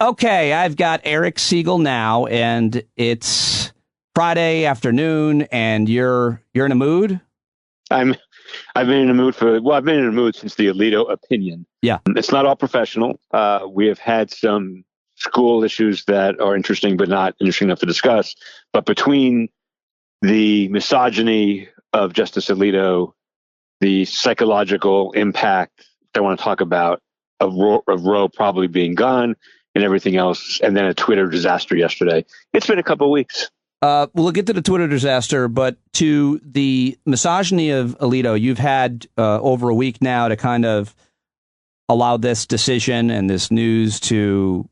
Okay, I've got Eric Segall now, and it's Friday afternoon, and you're in a mood? I've been in a mood I've been in a mood since the Alito opinion. Yeah. It's not all professional. We have had some school issues that are interesting, but not interesting enough to discuss. But between the misogyny of Justice Alito, the psychological impact I want to talk about of Roe probably being gone and everything else, and then a Twitter disaster yesterday, it's been a couple of weeks. We'll get to the Twitter disaster, but to the misogyny of Alito, you've had over a week now to kind of allow this decision and this news to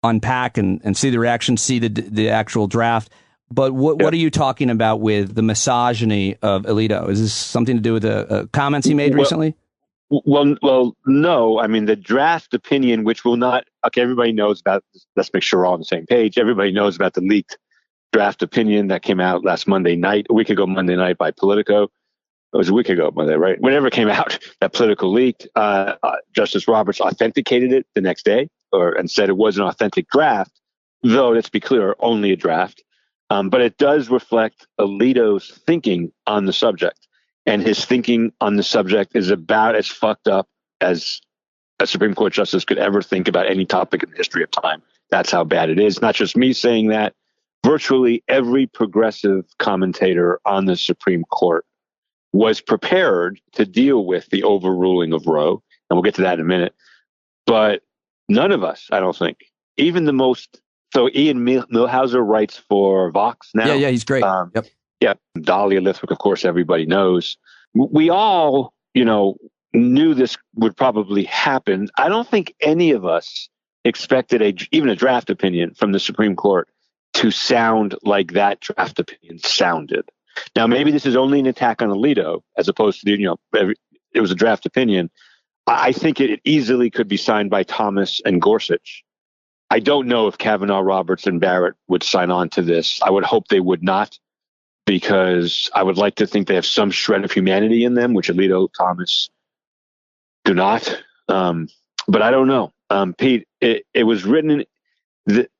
unpack and see the reaction, see the actual draft. But what are you talking about with the misogyny of Alito? Is this something to do with the comments he made recently? Well, no. I mean, the draft opinion, which will not, everybody knows about, let's make sure we're all on the same page. Everybody knows about the leaked draft opinion that came out last Monday night, a week ago Monday night by Politico. It was a week ago Monday, right? Whenever it came out, that Politico leaked, Justice Roberts authenticated it the next day and said it was an authentic draft, though, let's be clear, only a draft. But it does reflect Alito's thinking on the subject. And his thinking on the subject is about as fucked up as a Supreme Court justice could ever think about any topic in the history of time. That's how bad it is. Not just me saying that. Virtually every progressive commentator on the Supreme Court was prepared to deal with the overruling of Roe. And we'll get to that in a minute. But none of us, I don't think, even the most. So Ian Millhauser writes for Vox now. Yeah, he's great. Yep. Yeah, Dahlia Lithwick, of course, everybody knows. We all, knew this would probably happen. I don't think any of us expected even a draft opinion from the Supreme Court to sound like that draft opinion sounded. Now, maybe this is only an attack on Alito, as opposed to, it was a draft opinion. I think it easily could be signed by Thomas and Gorsuch. I don't know if Kavanaugh, Roberts, and Barrett would sign on to this. I would hope they would not, because I would like to think they have some shred of humanity in them, which Alito, Thomas do not. But I don't know. Pete, it was written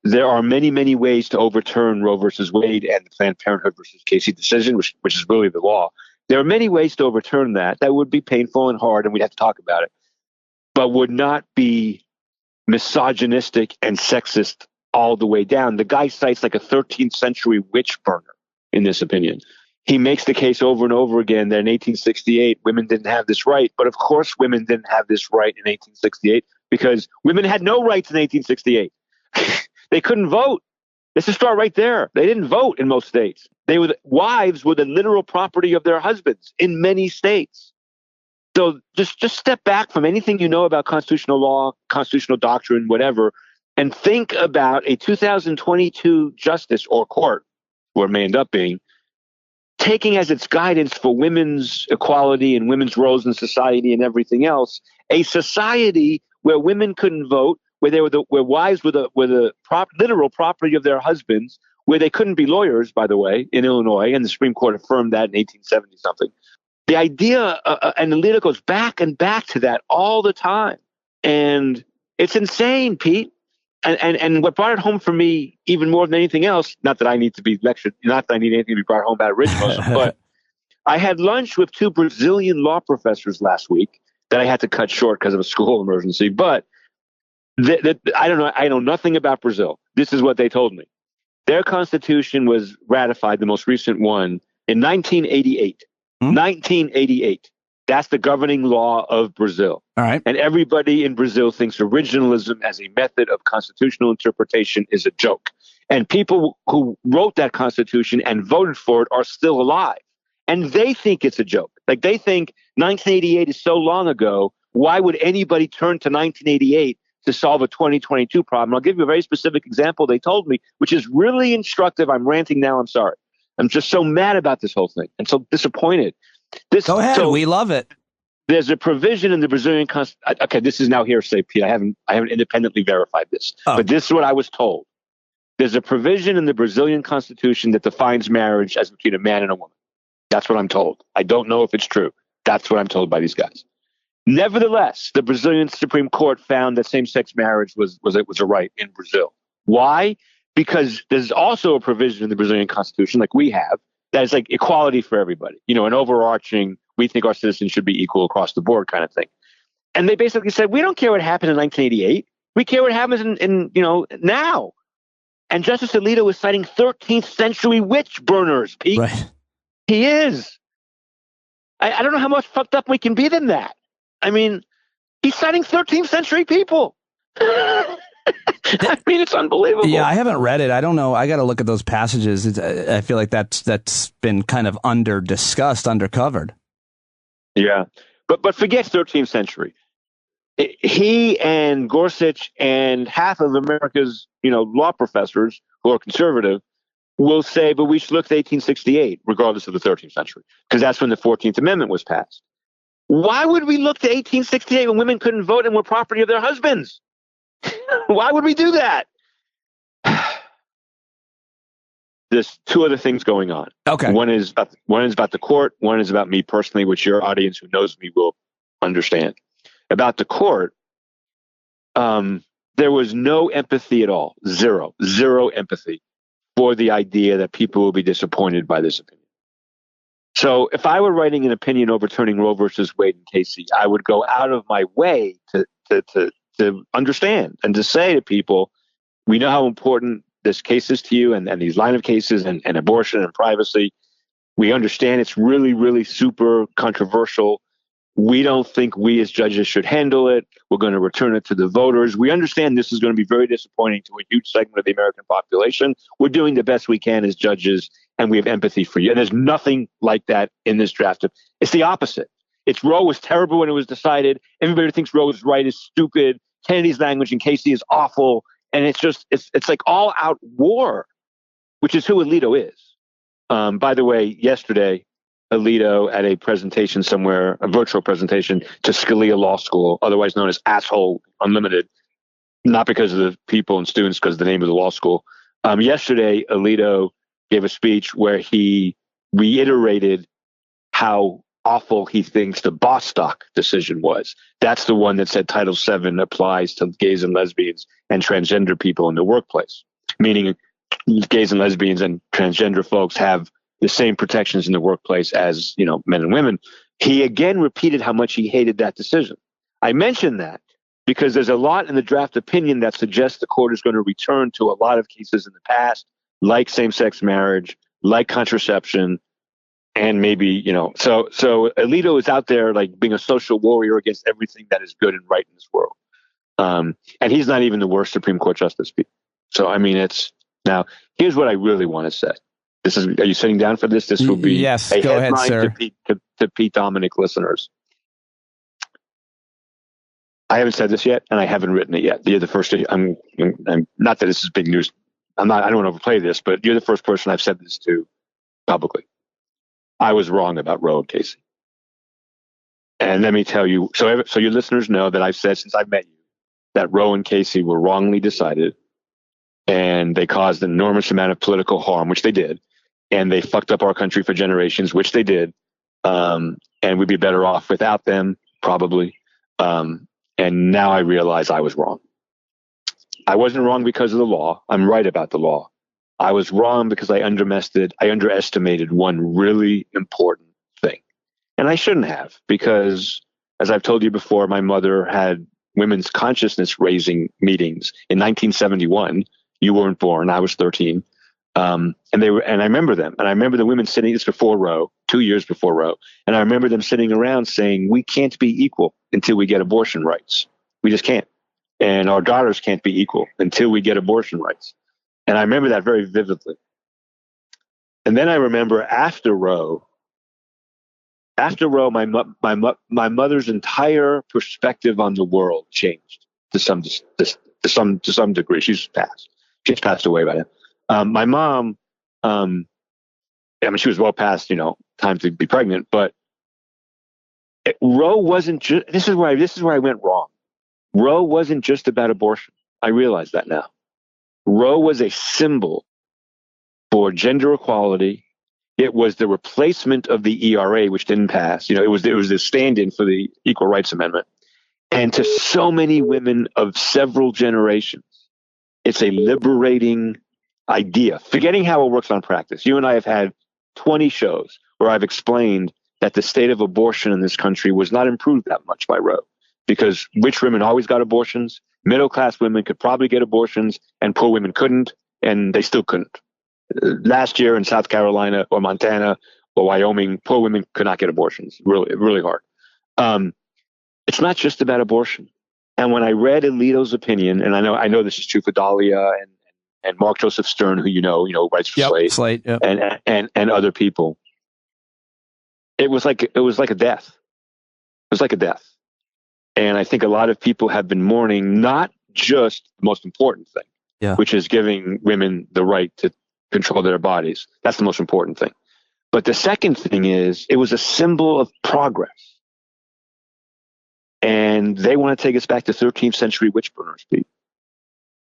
there are many, many ways to overturn Roe versus Wade and the Planned Parenthood versus Casey decision, which is really the law. There are many ways to overturn that. That would be painful and hard, and we'd have to talk about it, but would not be misogynistic and sexist all the way down. The guy cites like a 13th century witch burner in this opinion. He makes the case over and over again that in 1868, women didn't have this right. But of course, women didn't have this right in 1868 because women had no rights in 1868. They couldn't vote. Let's just start right there. They didn't vote in most states. Wives were the literal property of their husbands in many states. So just step back from anything you know about constitutional law, constitutional doctrine, whatever, and think about a 2022 justice or court, or it may end up being, taking as its guidance for women's equality and women's roles in society and everything else, a society where women couldn't vote, where wives were the literal property of their husbands, where they couldn't be lawyers, by the way, in Illinois, and the Supreme Court affirmed that in 1870 something. The idea, and Alito goes back and back to that all the time, and it's insane, Pete. And what brought it home for me even more than anything else, not that I need to be lectured, not that I need anything to be brought home about Originalism, but I had lunch with two Brazilian law professors last week that I had to cut short because of a school emergency. But I don't know. I know nothing about Brazil. This is what they told me. Their constitution was ratified, the most recent one, in 1988. 1988. That's the governing law of Brazil. All right. And everybody in Brazil thinks originalism as a method of constitutional interpretation is a joke. And people who wrote that constitution and voted for it are still alive. And they think it's a joke. Like, they think 1988 is so long ago. Why would anybody turn to 1988 to solve a 2022 problem? I'll give you a very specific example they told me, which is really instructive. I'm ranting now. I'm sorry. I'm just so mad about this whole thing and so disappointed. Go ahead. We love it. There's a provision in the Brazilian Constitution. Okay, this is now hearsay, Pete. I haven't independently verified this, but this is what I was told. There's a provision in the Brazilian Constitution that defines marriage as between a man and a woman. That's what I'm told. I don't know if it's true. That's what I'm told by these guys. Nevertheless, the Brazilian Supreme Court found that same-sex marriage was a right in Brazil. Why? Because there's also a provision in the Brazilian Constitution, like we have, that is like equality for everybody. You know, an overarching, we think our citizens should be equal across the board kind of thing. And they basically said, we don't care what happened in 1988. We care what happens in now. And Justice Alito is citing 13th century witch burners, Pete. Right. He is. I don't know how much fucked up we can be than that. I mean, he's citing 13th century people. I mean, it's unbelievable. Yeah, I haven't read it. I don't know. I got to look at those passages. I feel like that's been kind of discussed, undercovered. Yeah, but forget 13th century. He and Gorsuch and half of America's law professors who are conservative will say, but we should look at 1868, regardless of the 13th century, because that's when the 14th Amendment was passed. Why would we look to 1868 when women couldn't vote and were property of their husbands? Why would we do that? There's two other things going on. Okay. One is about the court. One is about me personally, which your audience who knows me will understand. About the court, there was no empathy at all. Zero empathy for the idea that people will be disappointed by this opinion. So if I were writing an opinion overturning Roe versus Wade and Casey, I would go out of my way to understand and to say to people, we know how important this case is to you and these line of cases and abortion and privacy. We understand it's really, really super controversial. We don't think we as judges should handle it. We're going to return it to the voters. We understand this is going to be very disappointing to a huge segment of the American population. We're doing the best we can as judges, and we have empathy for you. And there's nothing like that in this draft. It's the opposite. It's Roe was terrible when it was decided. Everybody who thinks Roe is right is stupid. Kennedy's language in Casey is awful. And it's like all out war, which is who Alito is. By the way, yesterday, Alito at a presentation somewhere, a virtual presentation to Scalia Law School, otherwise known as Asshole Unlimited, not because of the people and students, because of the name of the law school. Yesterday, Alito gave a speech where he reiterated how awful he thinks the Bostock decision was. That's the one that said Title VII applies to gays and lesbians and transgender people in the workplace, meaning gays and lesbians and transgender folks have the same protections in the workplace as, men and women. He again repeated how much he hated that decision. I mention that because there's a lot in the draft opinion that suggests the court is going to return to a lot of cases in the past, like same-sex marriage, like contraception, and maybe, so Alito is out there like being a social warrior against everything that is good and right in this world. And he's not even the worst Supreme Court justice. So, I mean, now, here's what I really want to say. Are you sitting down for this? This will be yes, a go ahead, headline sir. To Pete Dominic listeners. I haven't said this yet, and I haven't written it yet. You're the first. I'm not that this is big news. I don't want to overplay this, but you're the first person I've said this to publicly. I was wrong about Roe and Casey. And let me tell you, so your listeners know that I've said since I met you that Roe and Casey were wrongly decided, and they caused an enormous amount of political harm, which they did, and they fucked up our country for generations, which they did, and we'd be better off without them, probably. And now I realize I was wrong. I wasn't wrong because of the law. I'm right about the law. I was wrong because I underestimated one really important thing. And I shouldn't have, because as I've told you before, my mother had women's consciousness raising meetings in 1971. You weren't born. I was 13. And I remember them. And I remember the women sitting, this before Roe, 2 years before Roe. And I remember them sitting around saying, we can't be equal until we get abortion rights. We just can't. And our daughters can't be equal until we get abortion rights. And I remember that very vividly. And then I remember after Roe, my mother's entire perspective on the world changed to some degree. She's passed away by now. My mom, she was well past, time to be pregnant, but Roe wasn't just, this is where I went wrong. Roe wasn't just about abortion. I realize that now. Roe was a symbol for gender equality. It was the replacement of the ERA, which didn't pass. It was the stand-in for the Equal Rights Amendment. And to so many women of several generations, it's a liberating idea. Forgetting how it works on practice. You and I have had 20 shows where I've explained that the state of abortion in this country was not improved that much by Roe, because rich women always got abortions, middle-class women could probably get abortions, and poor women couldn't, and they still couldn't. Last year in South Carolina or Montana or Wyoming, poor women could not get abortions. Really, really hard. It's not just about abortion. And when I read Alito's opinion, and I know this is true for Dahlia and Mark Joseph Stern, who writes for Slate, yep. and other people, it was like a death. It was like a death. And I think a lot of people have been mourning not just the most important thing, which is giving women the right to control their bodies. That's the most important thing. But the second thing is, it was a symbol of progress. And they want to take us back to 13th century witch burners, Pete.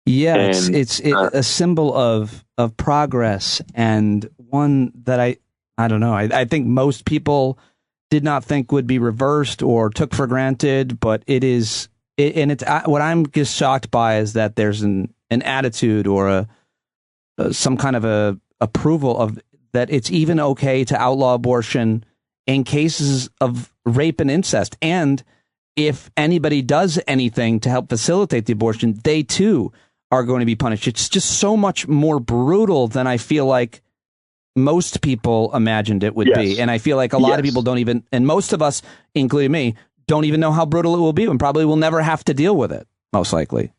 Yeah, it's a symbol of progress, and one that I don't know. I think most people did not think would be reversed or took for granted, but it is. And it's what I'm just shocked by is that there's an attitude or some kind of a approval of that it's even okay to outlaw abortion in cases of rape and incest, and if anybody does anything to help facilitate the abortion, they too are going to be punished. It's just so much more brutal than I feel like most people imagined it would be. And I feel like a lot of people don't even, and most of us, including me, don't even know how brutal it will be and probably will never have to deal with it, most likely.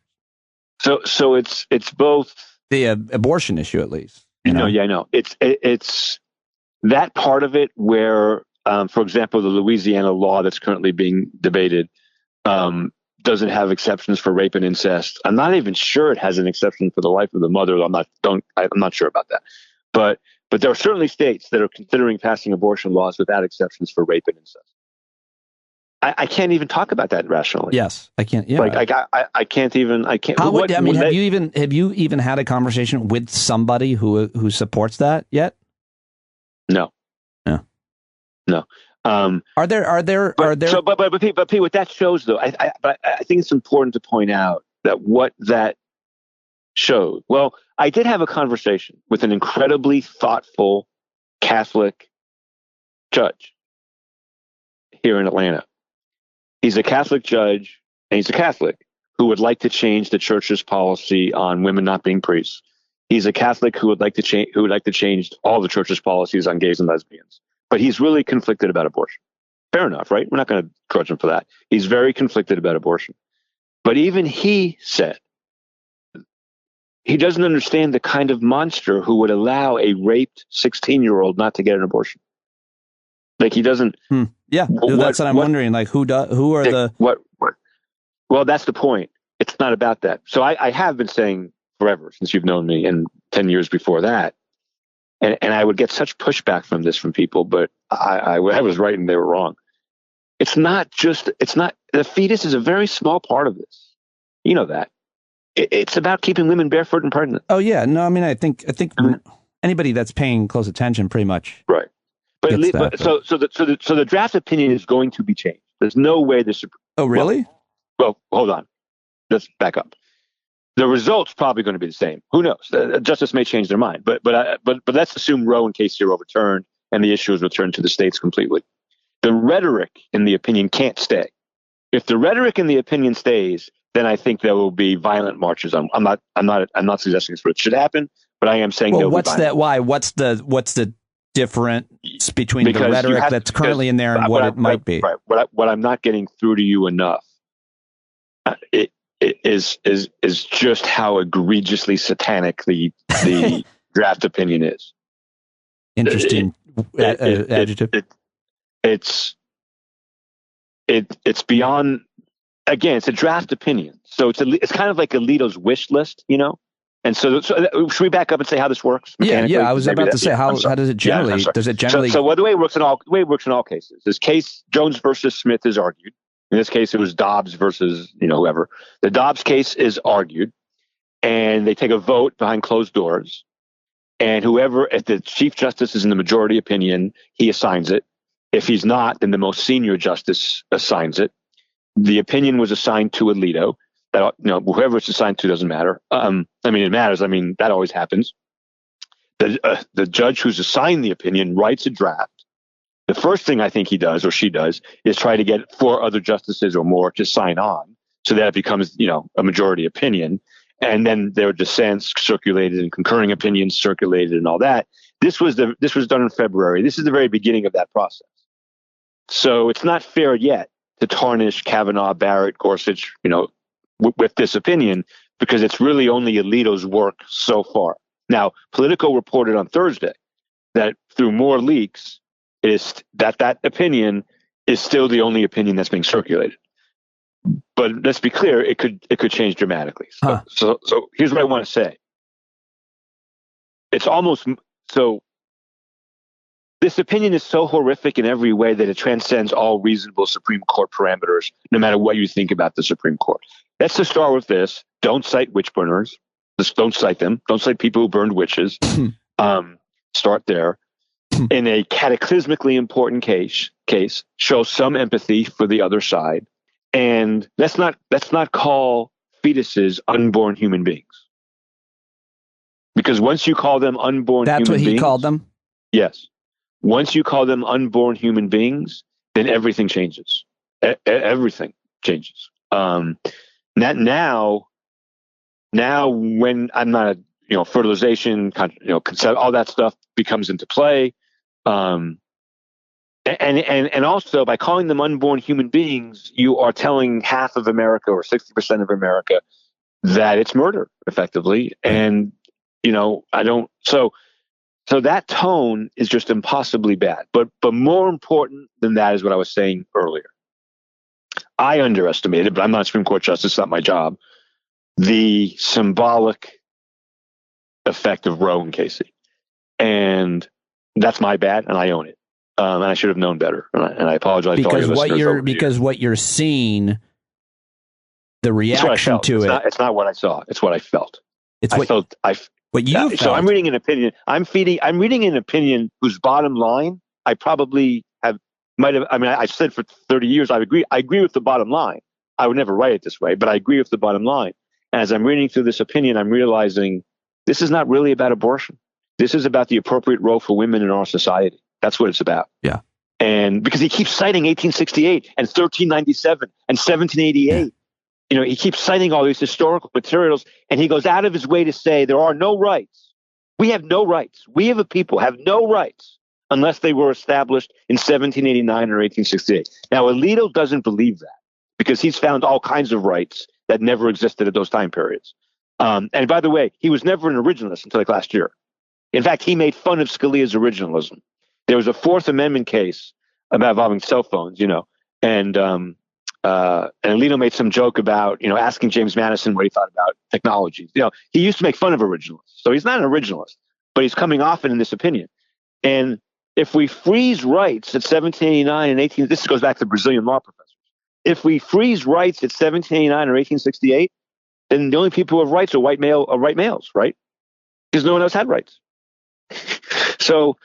So it's both the abortion issue, at least. I know. It's that part of it where, for example, the Louisiana law that's currently being debated doesn't have exceptions for rape and incest. I'm not even sure it has an exception for the life of the mother. I'm not sure about that. But there are certainly states that are considering passing abortion laws without exceptions for rape and incest. I can't even talk about that rationally. Yes, I can't. Yeah, I can't even. I can't. Have you even had a conversation with somebody who supports that yet? No. Yeah. No. Are there? But Pete, what that shows, though, I think it's important to point out that what that showed. Well, I did have a conversation with an incredibly thoughtful Catholic judge here in Atlanta. He's a Catholic judge, and he's a Catholic who would like to change the church's policy on women not being priests. He's a Catholic who would like to change all the church's policies on gays and lesbians. But he's really conflicted about abortion. Fair enough, right? We're not going to grudge him for that. He's very conflicted about abortion. But even he said he doesn't understand the kind of monster who would allow a raped 16-year-old not to get an abortion. Like, he doesn't. Yeah, that's what I'm wondering. Like, who are the what? Well, that's the point. It's not about that. So I have been saying forever, since you've known me, and 10 years before that, and I would get such pushback from people, but I was right and they were wrong. It's not the fetus is a very small part of this. You know that. It's about keeping women barefoot and pregnant. Oh yeah, no, I mean I think anybody that's paying close attention pretty much right. So the draft opinion is going to be changed. There's no way this. Oh really? Well, hold on. Let's back up. The result's probably going to be the same. Who knows? Justice may change their mind. But let's assume Roe and Casey are overturned and the issue is returned to the states completely. The rhetoric in the opinion can't stay. If the rhetoric in the opinion stays, then I think there will be violent marches. I'm not suggesting it should happen, but I am saying. Well, what's that? Why? What's the difference between the rhetoric that's currently in there and what it might be? Right. What I'm not getting through to you enough. It is just how egregiously satanic the draft opinion is. Interesting adjective. It's beyond. Again, it's a draft opinion, so it's kind of like Alito's wish list, you know. And so should we back up and say how this works? Yeah. I was about to say how does it generally? So the way it works in all cases. This case, Jones versus Smith, is argued. In this case, it was Dobbs versus whoever. The Dobbs case is argued, and they take a vote behind closed doors. And if the Chief Justice is in the majority opinion, he assigns it. If he's not, then the most senior justice assigns it. The opinion was assigned to Alito. That, whoever it's assigned to doesn't matter. It matters. That always happens. The judge who's assigned the opinion writes a draft. The first thing I think he does or she does is try to get 4 other justices or more to sign on so that it becomes, a majority opinion. And then there are dissents circulated and concurring opinions circulated and all that. This was done in February. This is the very beginning of that process. So it's not fair yet to tarnish Kavanaugh, Barrett, Gorsuch, with this opinion, because it's really only Alito's work so far. Now, Politico reported on Thursday that through more leaks, is that opinion is still the only opinion that's being circulated. But let's be clear, it could change dramatically. So here's what I want to say. It's almost so. This opinion is so horrific in every way that it transcends all reasonable Supreme Court parameters, no matter what you think about the Supreme Court. Let's just start with this. Don't cite witch burners. Just don't cite them. Don't cite people who burned witches. Start there. In a cataclysmically important case, show some empathy for the other side. And let's not call fetuses unborn human beings. Because once you call them unborn human beings... That's what he called them? Yes. Once you call them unborn human beings, then everything changes. Everything changes. Now when I'm not, fertilization, consent, all that stuff becomes into play. And also by calling them unborn human beings, you are telling half of America or 60% of America that it's murder, effectively. And, so that tone is just impossibly bad. But more important than that is what I was saying earlier. I underestimated, but I'm not a Supreme Court justice, it's not my job, the symbolic effect of Roe and Casey. And that's my bad, and I own it. And I should have known better. And I apologize to all your listeners. Because what you're seeing, the reaction to it. It's not what I saw. It's what I felt. What you felt. So I'm reading an opinion. I'm reading an opinion whose bottom line I probably I said for 30 years, I agree with the bottom line. I would never write it this way, but I agree with the bottom line. And as I'm reading through this opinion, I'm realizing this is not really about abortion. This is about the appropriate role for women in our society. That's what it's about. Yeah. And because he keeps citing 1868 and 1397 and 1788, he keeps citing all these historical materials, and he goes out of his way to say there are no rights. We have no rights. We as a people have no rights unless they were established in 1789 or 1868. Now, Alito doesn't believe that because he's found all kinds of rights that never existed at those time periods. And by the way, he was never an originalist until like last year. In fact, he made fun of Scalia's originalism. There was a Fourth Amendment case involving cell phones, and Alito made some joke about, asking James Madison what he thought about technology. He used to make fun of originalists. So he's not an originalist, but he's coming off it in this opinion. And if we freeze rights at 1789 and 18, this goes back to Brazilian law professors. If we freeze rights at 1789 or 1868, then the only people who have rights are white males, right? Because no one else had rights. So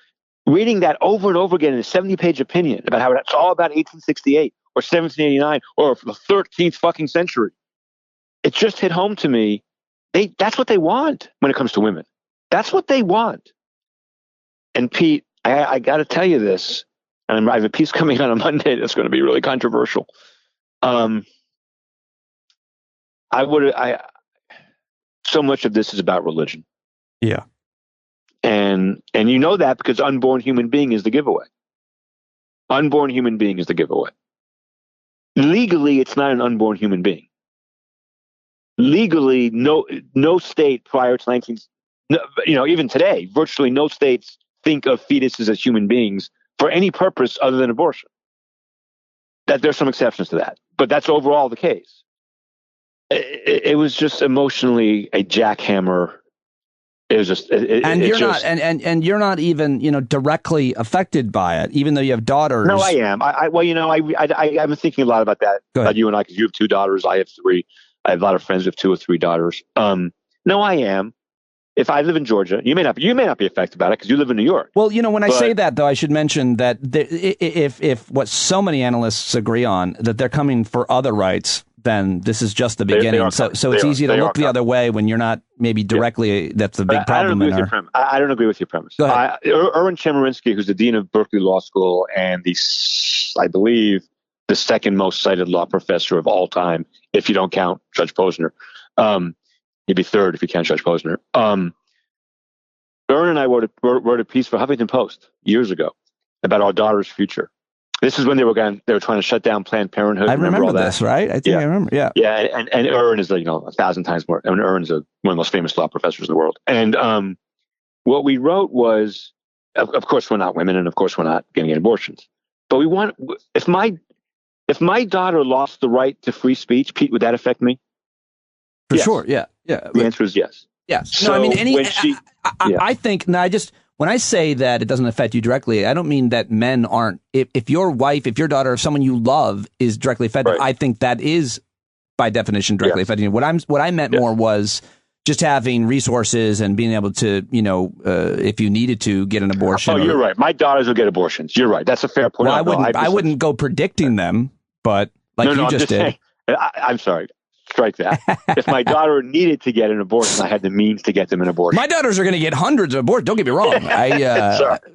reading that over and over again in a 70-page opinion about how it's all about 1868 or 1789 or the 13th fucking century, it just hit home to me. That's what they want when it comes to women. That's what they want. And Pete, I got to tell you this, and I have a piece coming out on Monday that's going to be really controversial. So much of this is about religion. Yeah. And you know that because unborn human being is the giveaway. Unborn human being is the giveaway. Legally, it's not an unborn human being. Legally, no state prior to even today, virtually no states think of fetuses as human beings for any purpose other than abortion. That there's some exceptions to that, but that's overall the case. It was just emotionally a jackhammer. It was just, and you're not even directly affected by it, even though you have daughters. No, I am. I've been thinking a lot about that. About you and I, because you have 2 daughters, I have 3. I have a lot of friends with 2 or 3 daughters. No, I am. if I live in Georgia, you may not be affected by it because you live in New York. Well, when I say that, though, I should mention that if what so many analysts agree on, that they're coming for other rights, then this is just the beginning. So it's easy to look the other way when you're not maybe directly. Yeah. That's the big problem. I don't agree with your premise. Go ahead. Erwin Chemerinsky, who's the dean of Berkeley Law School and I believe the second most cited law professor of all time, if you don't count Judge Posner. He'd be third if you count Judge Posner. Ern and I wrote a piece for Huffington Post years ago about our daughter's future. This is when they were trying to shut down Planned Parenthood. I remember all this, right? I think I remember. Yeah. Yeah. And Ern is 1,000 times more. I mean, Ern's one of the most famous law professors in the world. And what we wrote was, of course, we're not women, and of course, we're not getting abortions. But we want, if my daughter lost the right to free speech, Pete, would that affect me? For sure. Yeah. Yeah. The answer is yes. Yes. So no, I mean, I think, when I say that it doesn't affect you directly, I don't mean that men aren't. If your wife, if your daughter, if someone you love is directly affected, I think that is by definition directly affecting you. What I meant more was just having resources and being able to, if you needed to get an abortion. Oh, you're right. My daughters will get abortions. You're right. That's a fair point. Well, I wouldn't go predicting them, but you just did. I'm sorry. Strike that. If my daughter needed to get an abortion, I had the means to get them an abortion. My daughters are going to get hundreds of abortions. Don't get me wrong.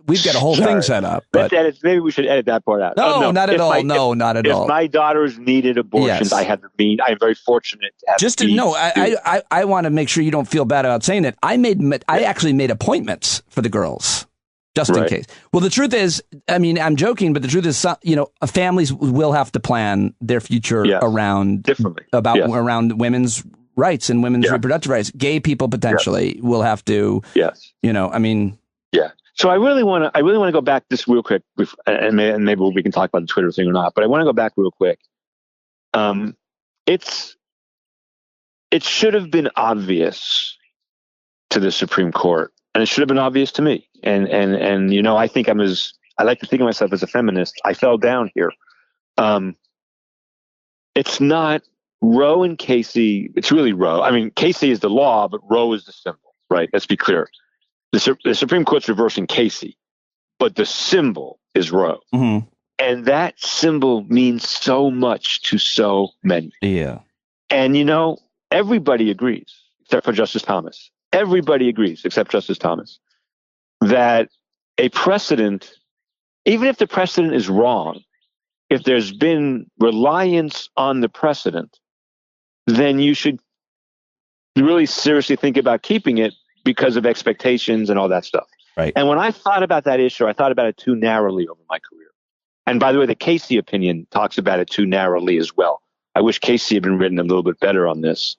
We've got a whole thing set up. But maybe we should edit that part out. No, not at all. No, not at all. If my daughters needed abortions, I had the means. I'm very fortunate to have. Just to know, I want to make sure you don't feel bad about saying it. I actually made appointments for the girls. Just in case. Well, the truth is, I mean, I'm joking, but the truth is, families will have to plan their future around women's rights and women's reproductive rights. Gay people potentially will have to. Yes. I mean. Yeah. So I really want to go back just real quick, and maybe we can talk about the Twitter thing or not. But I want to go back real quick. It should have been obvious to the Supreme Court. And it should have been obvious to me. And I think I like to think of myself as a feminist. I fell down here. It's not Roe and Casey. It's really Roe. I mean, Casey is the law, but Roe is the symbol, right? Let's be clear. The Supreme Court's reversing Casey, but the symbol is Roe. Mm-hmm. And that symbol means so much to so many. Yeah. And, everybody agrees, except for Justice Thomas. Everybody agrees, except Justice Thomas, that a precedent, even if the precedent is wrong, if there's been reliance on the precedent, then you should really seriously think about keeping it because of expectations and all that stuff. Right. And when I thought about that issue, I thought about it too narrowly over my career. And by the way, the Casey opinion talks about it too narrowly as well. I wish Casey had been written a little bit better on this.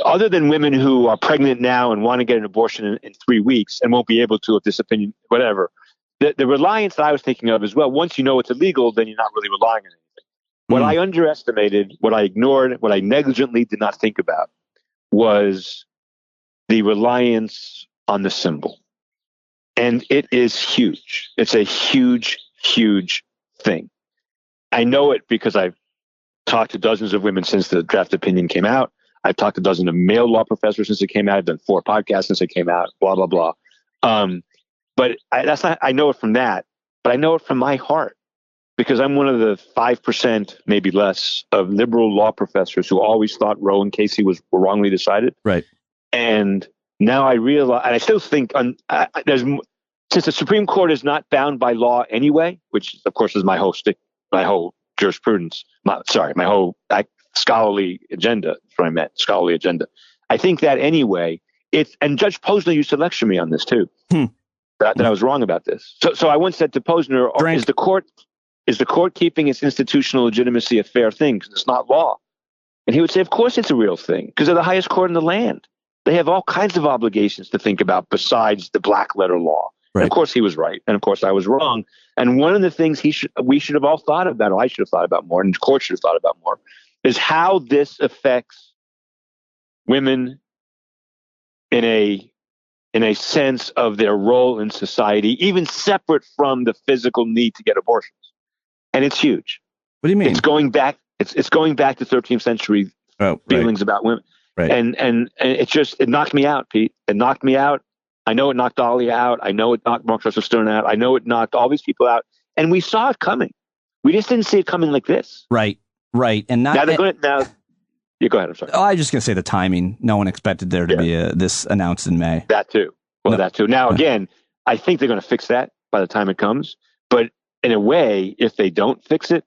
Other than women who are pregnant now and want to get an abortion in 3 weeks and won't be able to if this opinion, whatever, the reliance that I was thinking of as well, once you know it's illegal, then you're not really relying on anything. What I underestimated, what I ignored, what I negligently did not think about was the reliance on the symbol. And it is huge. It's a huge, huge thing. I know it because I've talked to dozens of women since the draft opinion came out. I've talked to dozens of male law professors since it came out. I've done 4 podcasts since it came out, blah, blah, blah. But I know it from that, but I know it from my heart because I'm one of the 5%, maybe less, of liberal law professors who always thought Roe and Casey were wrongly decided. Right. And now I realize, and I still think since the Supreme Court is not bound by law anyway, which of course is my whole jurisprudence, my whole scholarly agenda. That's what I meant, scholarly agenda. I think that anyway, and Judge Posner used to lecture me on this too, that I was wrong about this. So I once said to Posner, is the court keeping its institutional legitimacy a fair thing because it's not law? And he would say, of course it's a real thing because they're the highest court in the land. They have all kinds of obligations to think about besides the black letter law. Right. And of course he was right. And of course I was wrong. And one of the things we should have all thought about, or I should have thought about more, and the court should have thought about more, is how this affects women in a sense of their role in society, even separate from the physical need to get abortions. And it's huge. What do you mean? It's going back to 13th century feelings about women. Right. And it knocked me out, Pete. It knocked me out. I know it knocked Ollie out. I know it knocked Mark Russell Stern out. I know it knocked all these people out. And we saw it coming. We just didn't see it coming like this. Right. And now they're going to, now, you go ahead. I'm sorry. Oh, I was just going to say the timing. No one expected there to be this announced in May. That too. Well, that too. Now, again, I think they're going to fix that by the time it comes. But in a way, if they don't fix it,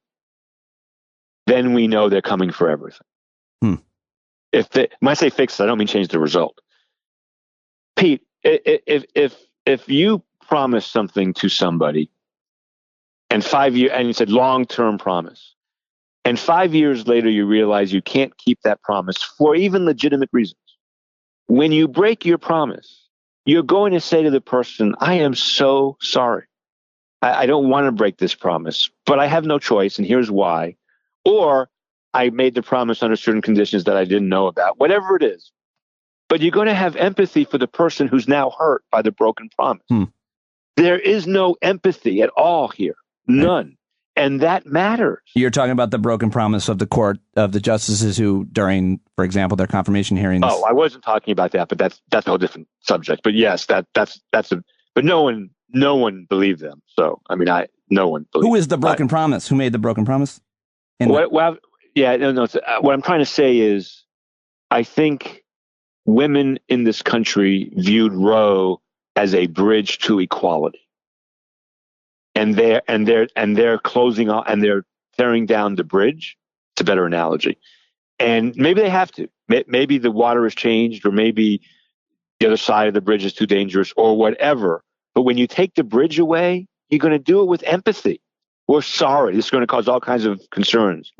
then we know they're coming for everything. When I say fix, I don't mean change the result. Pete, if you promise something to somebody and 5 years, and you said long-term promise, and 5 years later you realize you can't keep that promise for even legitimate reasons, when you break your promise, you're going to say to the person, I am so sorry. I don't want to break this promise, but I have no choice, and here's why. Or I made the promise under certain conditions that I didn't know about, whatever it is. But you're going to have empathy for the person who's now hurt by the broken promise. There is no empathy at all here. None. And that matters. You're talking about the broken promise of the court, of the justices who, during, for example, their confirmation hearings. Oh, I wasn't talking about that, but that's a whole different subject. But yes, but no one believed them. So, I mean, no one believed. Who is the broken promise? Who made the broken promise? What I'm trying to say is, I think women in this country viewed Roe as a bridge to equality. And they're closing off, and they're tearing down the bridge. It's a better analogy. And maybe they have to. Maybe the water has changed, or maybe the other side of the bridge is too dangerous, or whatever. But when you take the bridge away, you're going to do it with empathy. We're sorry. This is going to cause all kinds of concerns.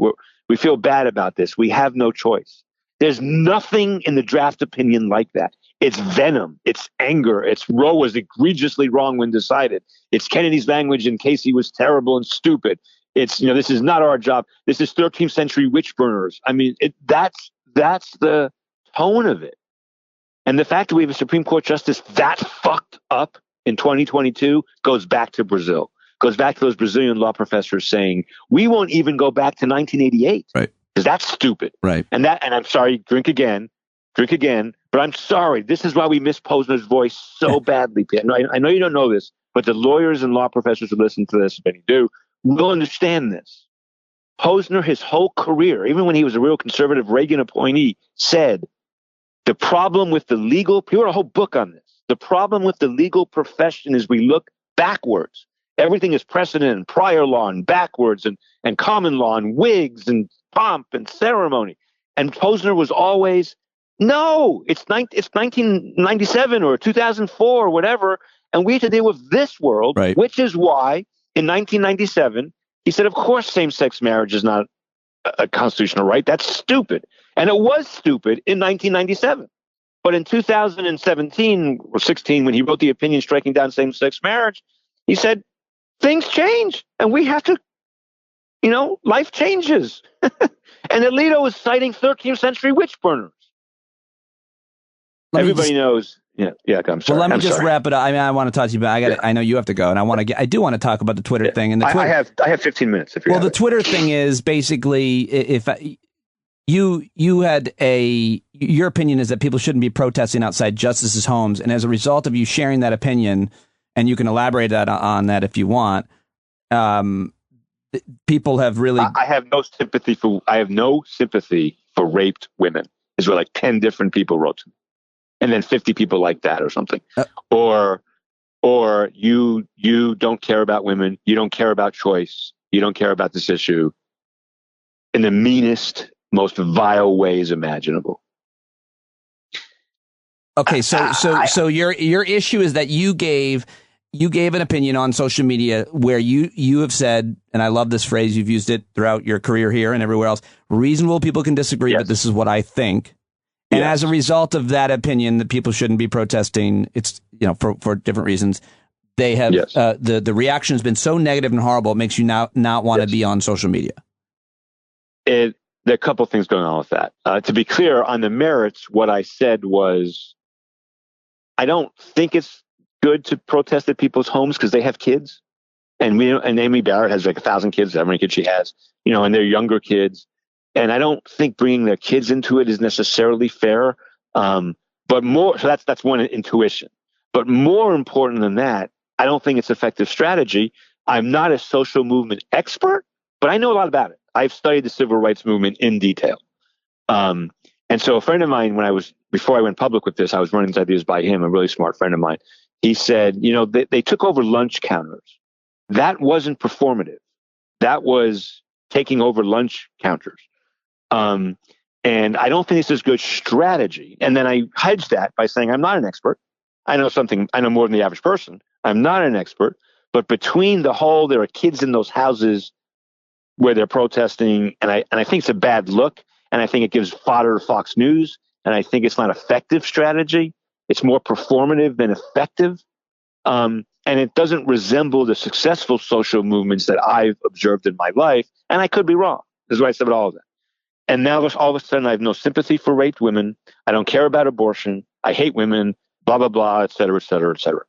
We feel bad about this. We have no choice. There's nothing in the draft opinion like that. It's venom. It's anger. It's Roe was egregiously wrong when decided. It's Kennedy's language in case he was terrible and stupid. It's, this is not our job. This is 13th century witch burners. I mean, that's the tone of it. And the fact that we have a Supreme Court justice that fucked up in 2022 goes back to Brazil. Goes back to those Brazilian law professors saying, we won't even go back to 1988. Right. Because that's stupid. Right. And I'm sorry, drink again, but I'm sorry. This is why we miss Posner's voice so badly, Pete. I know you don't know this, but the lawyers and law professors who listen to this, if any do, will understand this. Posner, his whole career, even when he was a real conservative Reagan appointee, said the problem with the legal, he wrote a whole book on this. The problem with the legal profession is we look backwards. Everything is precedent and prior law and backwards and common law and wigs and pomp and ceremony. And Posner was always, no, it's 1997 or 2004 or whatever, and we have to deal with this world, right. Which is why in 1997, he said, of course, same-sex marriage is not a constitutional right. That's stupid. And it was stupid in 1997. But in 2017 or 16, when he wrote the opinion striking down same-sex marriage, he said, things change, and we have to, life changes. And Alito was citing 13th century witch burners. Everybody knows. Yeah. I'm sorry. Well, let me just wrap it up. I mean, I want to talk to you about. I know you have to go, and I do want to talk about the Twitter thing. And I have 15 minutes. The Twitter thing is basically, if you had your opinion is that people shouldn't be protesting outside justices' homes, and as a result of you sharing that opinion, and you can elaborate on that if you want. People have really. I have no sympathy for raped women. Is what like 10 different people wrote to me, and then 50 people like that or something. Or you don't care about women. You don't care about choice. You don't care about this issue. In the meanest, most vile ways imaginable. Okay, so your issue is that you gave an opinion on social media where you have said, and I love this phrase, you've used it throughout your career here and everywhere else, reasonable people can disagree, yes, but this is what I think. And yes, as a result of that opinion that people shouldn't be protesting, it's, for different reasons, they have, yes, the reaction has been so negative and horrible, it makes you not want to be on social media. There are a couple of things going on with that. To be clear, on the merits, what I said was, I don't think it's good to protest at people's homes because they have kids, and Amy Barrett has like 1,000 kids, however many kids she has, and they're younger kids, and I don't think bringing their kids into it is necessarily fair. But more, so that's one intuition. But more important than that, I don't think it's effective strategy. I'm not a social movement expert, but I know a lot about it. I've studied the civil rights movement in detail. And so a friend of mine, before I went public with this, I was running these ideas by him, a really smart friend of mine. He said, they took over lunch counters. That wasn't performative. That was taking over lunch counters. And I don't think this is good strategy. And then I hedged that by saying, I'm not an expert. I know more than the average person. I'm not an expert. But between there are kids in those houses where they're protesting, and I think it's a bad look, and I think it gives fodder to Fox News, and I think it's not effective strategy. It's more performative than effective. And it doesn't resemble the successful social movements that I've observed in my life. And I could be wrong. This is what I said about all of that. And now all of a sudden I have no sympathy for raped women. I don't care about abortion. I hate women, blah, blah, blah, et cetera, et cetera, et cetera.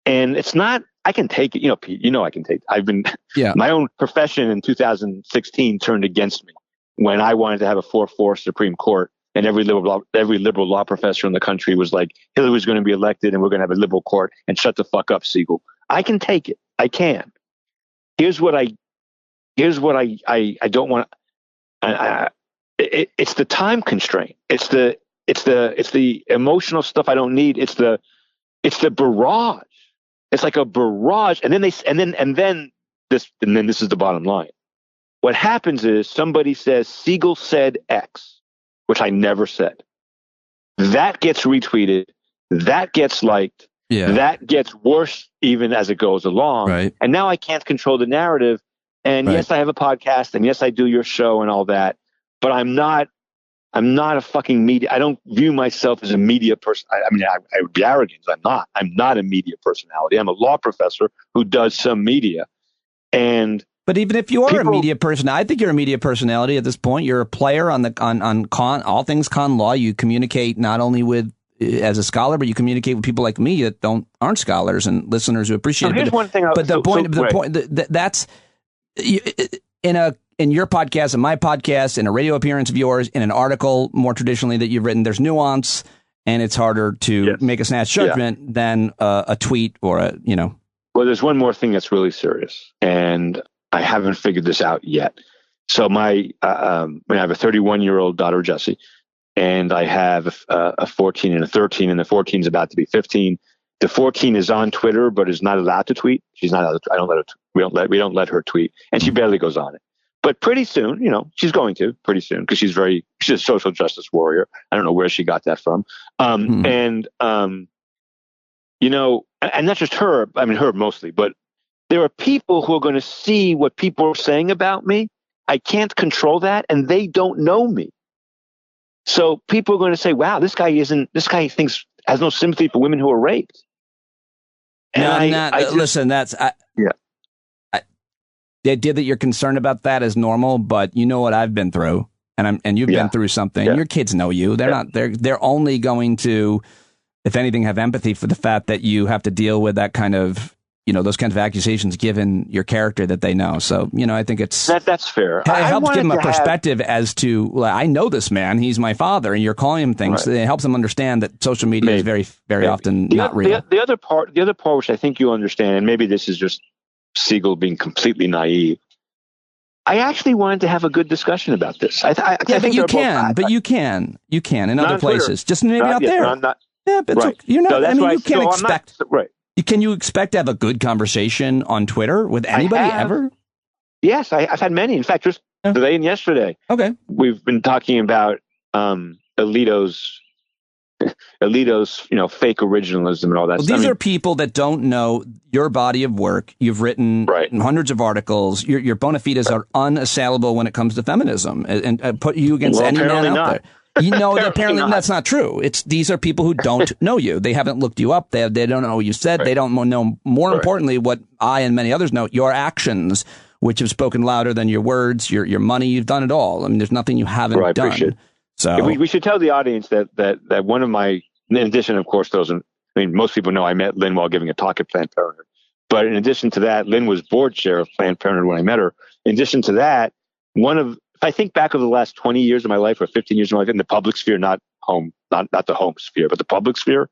And it's not, I can take it, Pete, I can take it. My own profession in 2016 turned against me when I wanted to have a 4-4 Supreme Court. And every liberal law professor in the country was like, Hillary was going to be elected and we're going to have a liberal court, and shut the fuck up, Segall. I can take it. I can. Here's what I don't want. It's the time constraint. It's the emotional stuff I don't need. It's the barrage. It's like a barrage. And then this is the bottom line. What happens is somebody says Segall said X, which I never said. That gets retweeted. That gets liked. Yeah. That gets worse even as it goes along. Right. And now I can't control the narrative. And yes, I have a podcast, and yes, I do your show and all that. But I'm not a fucking media. I don't view myself as a media person. I would be arrogant. I'm not. I'm not a media personality. I'm a law professor who does some media. But even if you are a media person, I think you're a media personality at this point. You're a player on all things con law. You communicate not only with as a scholar, but you communicate with people like me that aren't scholars and listeners who appreciate it. Here's one thing. That's in your podcast, in my podcast, in a radio appearance of yours, in an article more traditionally that you've written, there's nuance, and it's harder to make a snatch judgment than a tweet or Well, there's one more thing that's really serious, and I haven't figured this out yet. So I have a 31-year-old daughter, Jessie, and I have a 14 and a 13, and the 14 is about to be 15. The 14 is on Twitter, but is not allowed to tweet. She's not allowed to, I don't let her. We don't let her tweet, and she barely goes on it. But pretty soon, she's going to pretty soon because she's a social justice warrior. I don't know where she got that from. And not just her. I mean, her mostly, but there are people who are going to see what people are saying about me. I can't control that, and they don't know me. So people are going to say, "Wow, this guy has no sympathy for women who are raped." And the idea that you're concerned about that is normal, but you know what I've been through, and you've been through something. Your kids know you. They're only going to, if anything, have empathy for the fact that you have to deal with that kind of, those kinds of accusations given your character that they know. So, I think that's fair. It helps give them a perspective as to, well, I know this man, he's my father, and you're calling him things. Right. It helps them understand that social media is very, very often not real. The other part, which I think you understand, and maybe this is just Segall being completely naive. I actually wanted to have a good discussion about this. I think you can in other places, just maybe not there. But right. You're not. You can't expect. Right. Can you expect to have a good conversation on Twitter with anybody ever? Yes, I've had many. In fact, just today and yesterday. Okay. We've been talking about Alito's fake originalism and all that stuff. These are people that don't know your body of work. You've written hundreds of articles. Your bona fides are unassailable when it comes to feminism, and put you against any man out there. Apparently that's not true. These are people who don't know you. They haven't looked you up. They don't know what you said. Right. They don't know, more importantly, what I and many others know, your actions, which have spoken louder than your words, your money. You've done it all. I mean, there's nothing you haven't done. Appreciate it. So we should tell the audience that one of my, in addition, of course, most people know I met Lynn while giving a talk at Planned Parenthood. But in addition to that, Lynn was board chair of Planned Parenthood when I met her. In addition to that, I think back over the last 20 years of my life or 15 years of my life in the public sphere, not the home sphere, but the public sphere.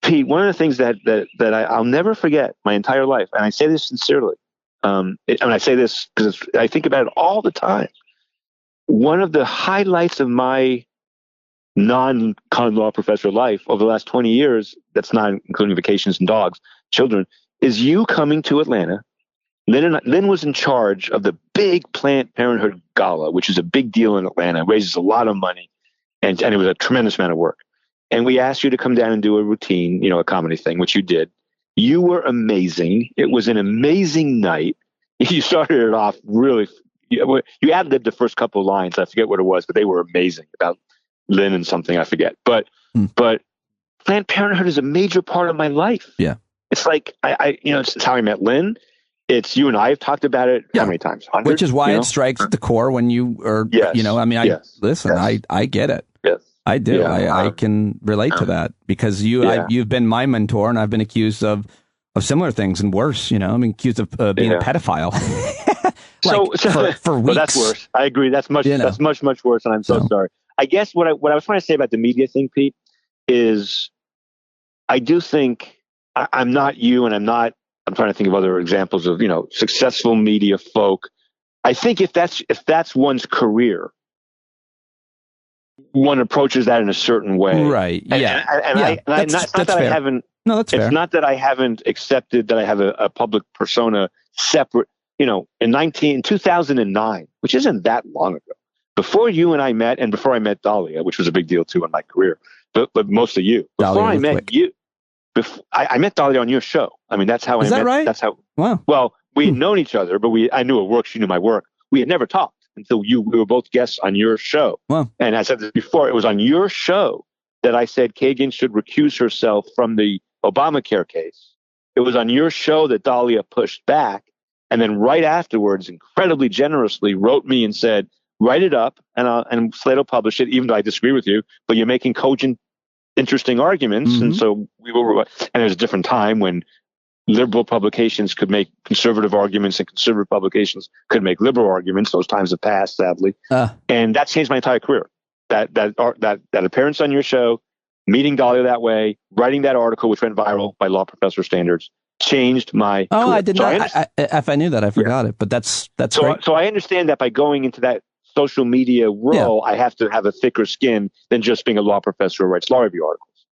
Pete, one of the things that I'll never forget my entire life, and I say this sincerely, and I say this because I think about it all the time. One of the highlights of my non-con law professor life over the last 20 years, that's not including vacations and dogs, children, is you coming to Atlanta. Lynn was in charge of the big Planned Parenthood Gala, which is a big deal in Atlanta. It raises a lot of money, and it was a tremendous amount of work. And we asked you to come down and do a routine, a comedy thing, which you did. You were amazing. It was an amazing night. You started it off really. You ad-libbed the first couple of lines. I forget what it was, but they were amazing about Lynn and something I forget. But Planned Parenthood is a major part of my life. Yeah, it's like it's how I met Lynn. It's you and I have talked about it how many times? 100, which is why it strikes at the core when you are. Yes. Listen. Yes. I get it. Yes, I do. Yeah. I can relate to that because you've been my mentor, and I've been accused of similar things and worse. I'm accused of being a pedophile. For weeks. Well, that's worse. I agree. That's much worse, and I'm so sorry. I guess what I was trying to say about the media thing, Pete, is I do think I'm not you, and I'm trying to think of other examples of successful media folk. I think if that's one's career, one approaches that in a certain way, right? It's not that I haven't accepted that I have a public persona separate. In 2009, which isn't that long ago, before you and I met, and before I met Dahlia, which was a big deal too in my career, but most of you, before I met you, I met Dahlia on your show. I mean, that's how I met. Is that right? That's how. Wow. Well, we had known each other, but I knew her work. She knew my work. We had never talked until we were both guests on your show. Wow. And I said this before. It was on your show that I said Kagan should recuse herself from the Obamacare case. It was on your show that Dahlia pushed back. And then right afterwards, incredibly generously, wrote me and said, write it up and Slate will publish it, even though I disagree with you, but you're making cogent, interesting arguments. Mm-hmm. And so and there's a different time when liberal publications could make conservative arguments and conservative publications could make liberal arguments. Those times have passed, sadly. And that changed my entire career. That appearance on your show, meeting Dahlia that way, writing that article, which went viral by law professor standards, changed my career. I did not. If I knew that, I forgot it. But that's great. So I understand that by going into that social media role, I have to have a thicker skin than just being a law professor who writes law review articles.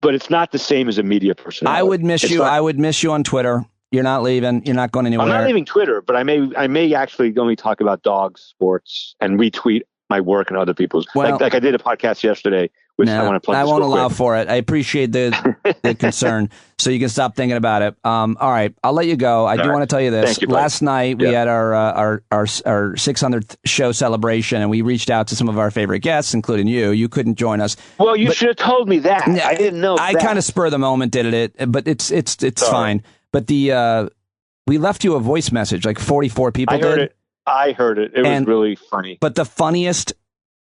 But it's not the same as a media person. I would miss you. I would miss you on Twitter. You're not leaving. You're not going anywhere. I'm not leaving Twitter, but I may actually only talk about dogs, sports, and retweet my work and other people's. Like I did a podcast yesterday, which I want to plug. I won't allow for it. I appreciate the concern, so you can stop thinking about it. All right, I'll let you go. I do want to tell you this. Thank you, last night we had our 600th show celebration, and we reached out to some of our favorite guests, including you. You couldn't join us. Well, you should have told me that. I didn't know. I kind of spur the moment did it, but it's fine. But we left you a voice message, like 44 people did. I heard it. It was really funny. But the funniest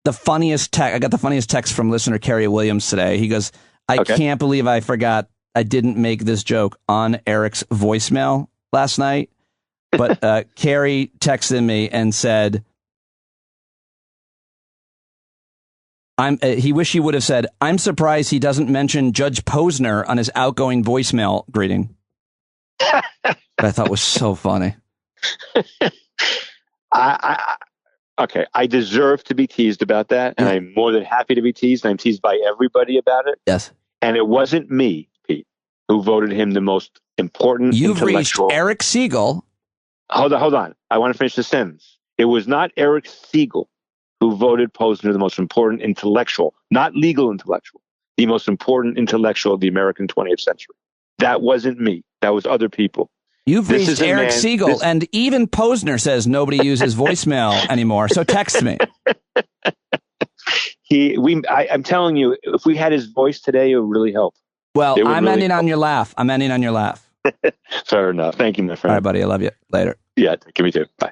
text, I got the funniest text from listener Kerry Williams today. He goes, I can't believe I forgot I didn't make this joke on Eric's voicemail last night. But Kerry texted me and said, he wish he would have said, I'm surprised he doesn't mention Judge Posner on his outgoing voicemail greeting. I thought was so funny. I deserve to be teased about that, and I'm more than happy to be teased. I'm teased by everybody about it. Yes. And it wasn't me, Pete, who voted him the most important intellectual. You've reached Eric Segall. Hold on. I want to finish the sentence. It was not Eric Segall who voted Posner the most important intellectual, not legal intellectual, the most important intellectual of the American 20th century. That wasn't me. That was other people. You've reached Eric Segall, and even Posner says nobody uses voicemail anymore. So text me. I'm telling you, if we had his voice today, it would really help. Well, I'm ending on your laugh. I'm ending on your laugh. Fair enough. Thank you, my friend. All right, buddy. I love you. Later. Yeah, give me too. Bye.